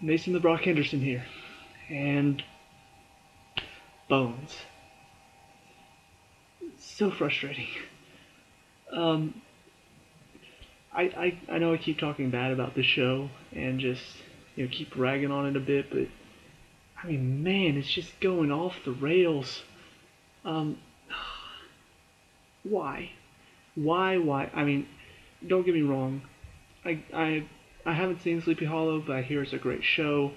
Mason the Brock Henderson here, and Bones. So frustrating. Um, I know I keep talking bad about the show and just keep ragging on it a bit, but I mean, man, it's just going off the rails. Um, why? Why? I mean, don't get me wrong. I haven't seen Sleepy Hollow, but I hear it's a great show.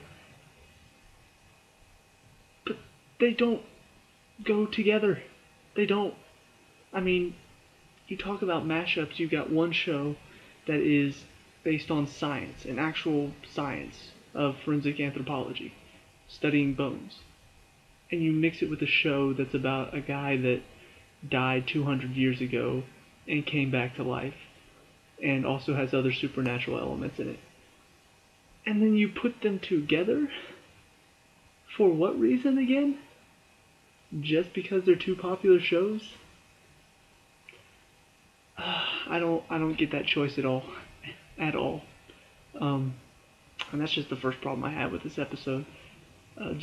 But they don't go together. They don't. I mean, you talk about mashups. You've got one show that is based on science, an actual science of forensic anthropology, studying bones, and you mix it with a show that's about a guy that died 200 years ago and came back to life, and also has other supernatural elements in it. And then you put them together? For what reason again? Just because they're two popular shows? I don't get that choice at all. At all. And that's just the first problem I had with this episode. I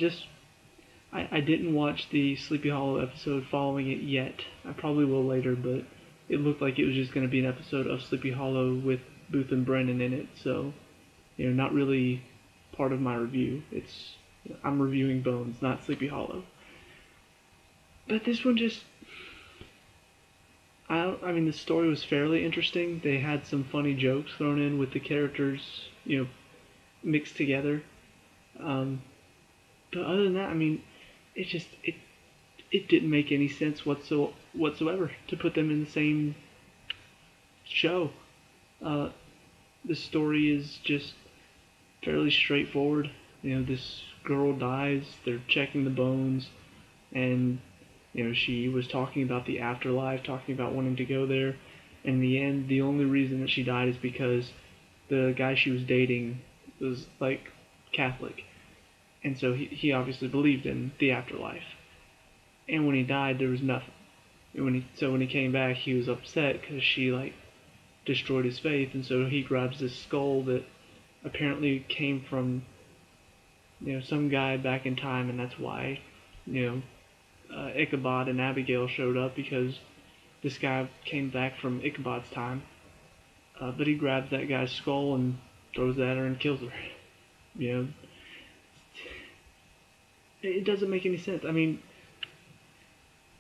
didn't watch the Sleepy Hollow episode following it yet. I probably will later, but it looked like it was just going to be an episode of Sleepy Hollow with Booth and Brennan in it, so not really part of my review. I'm reviewing Bones, not Sleepy Hollow. But this one just, I mean, the story was fairly interesting. They had some funny jokes thrown in with the characters, mixed together. But other than that, I mean, it didn't make any sense whatsoever to put them in the same show. The story is just fairly straightforward. This girl dies, they're checking the bones, and she was talking about the afterlife, talking about wanting to go there. In the end, the only reason that she died is because the guy she was dating was like Catholic, and so he obviously believed in the afterlife. And when he died, there was nothing. And when he came back, he was upset because she destroyed his faith, and so he grabs this skull that apparently came from some guy back in time, and that's why Ichabod and Abigail showed up, because this guy came back from Ichabod's time. But he grabs that guy's skull and throws it at her and kills her. It doesn't make any sense. I mean,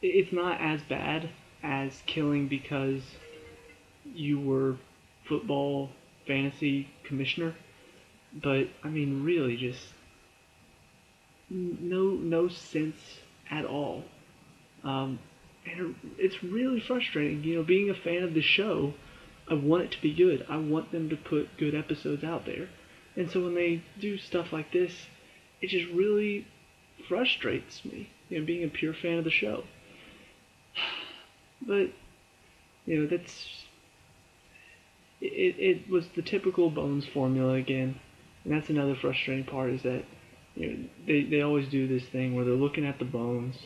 it's not as bad as killing because you were football fantasy commissioner, but I mean, really, just no sense at all. And it's really frustrating. Being a fan of the show, I want it to be good. I want them to put good episodes out there, and so when they do stuff like this, it just really frustrates me. Being a pure fan of the show. But that's it was the typical Bones formula again, and that's another frustrating part, is that they always do this thing where they're looking at the bones,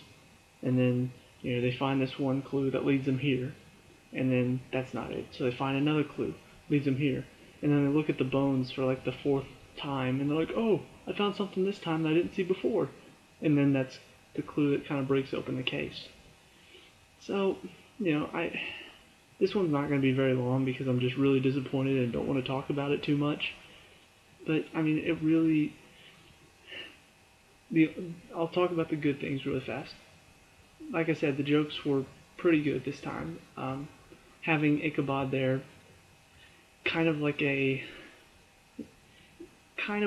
and then they find this one clue that leads them here, and then that's not it. So they find another clue, leads them here, and then they look at the bones for the fourth time, and they're like, oh, I found something this time that I didn't see before, and then that's the clue that kind of breaks open the case. So this one's not going to be very long because I'm just really disappointed and don't want to talk about it too much. But I mean, it really. I'll talk about the good things really fast. Like I said, the jokes were pretty good this time. Having Ichabod there, kind of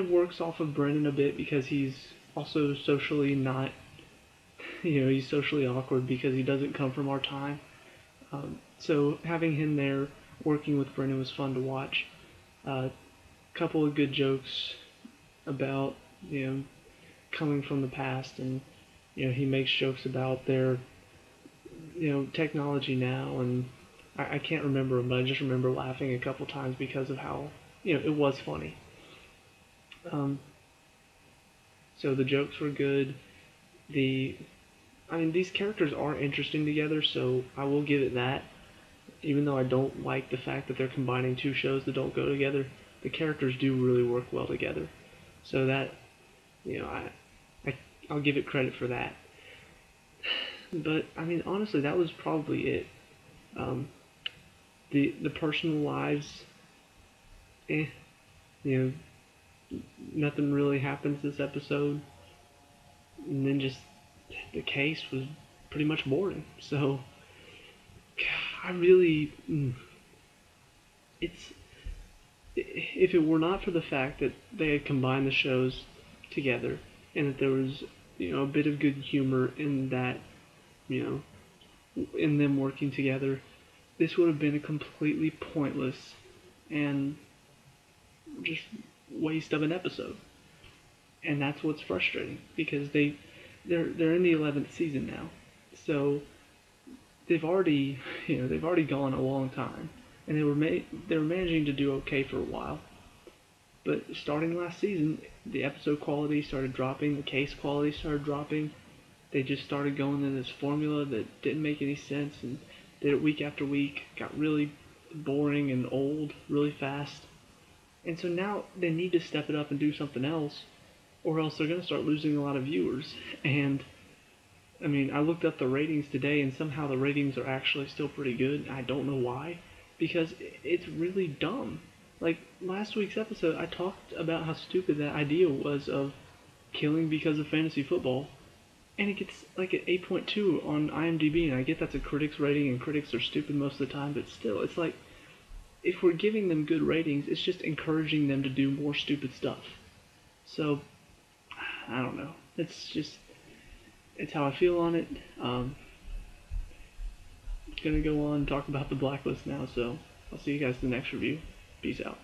works off of Brennan a bit, because he's also socially not. He's socially awkward because he doesn't come from our time. So having him there working with Brennan was fun to watch. Couple of good jokes about coming from the past, and he makes jokes about their technology now, and I can't remember them, but I just remember laughing a couple times because of how it was funny. So the jokes were good. I mean, these characters are interesting together, so I will give it that. Even though I don't like the fact that they're combining two shows that don't go together, the characters do really work well together. So that, I'll give it credit for that. But I mean, honestly, that was probably it. Um, the personal lives, eh, you know, nothing really happens this episode, and then just the case was pretty much boring. So I really, it's if it were not for the fact that they had combined the shows together and that there was a bit of good humor in that, you in them working together, this would have been a completely pointless and just waste of an episode. And that's what's frustrating because they're in the 11th season now, so they've already they've already gone a long time, and they were managing to do okay for a while. But starting last season, the episode quality started dropping, the case quality started dropping. They just started going in this formula that didn't make any sense and did it week after week, got really boring and old really fast. And so now they need to step it up and do something else, or else they're going to start losing a lot of viewers. And I mean, I looked up the ratings today, and somehow the ratings are actually still pretty good. I don't know why, because it's really dumb. Like last week's episode, I talked about how stupid that idea was of killing because of fantasy football, and it gets like an 8.2 on IMDb, and I get that's a critics rating, and critics are stupid most of the time, but still, it's like, if we're giving them good ratings, it's just encouraging them to do more stupid stuff. So, I don't know. It's how I feel on it. Gonna go on and talk about the Blacklist now, so I'll see you guys in the next review. Peace out.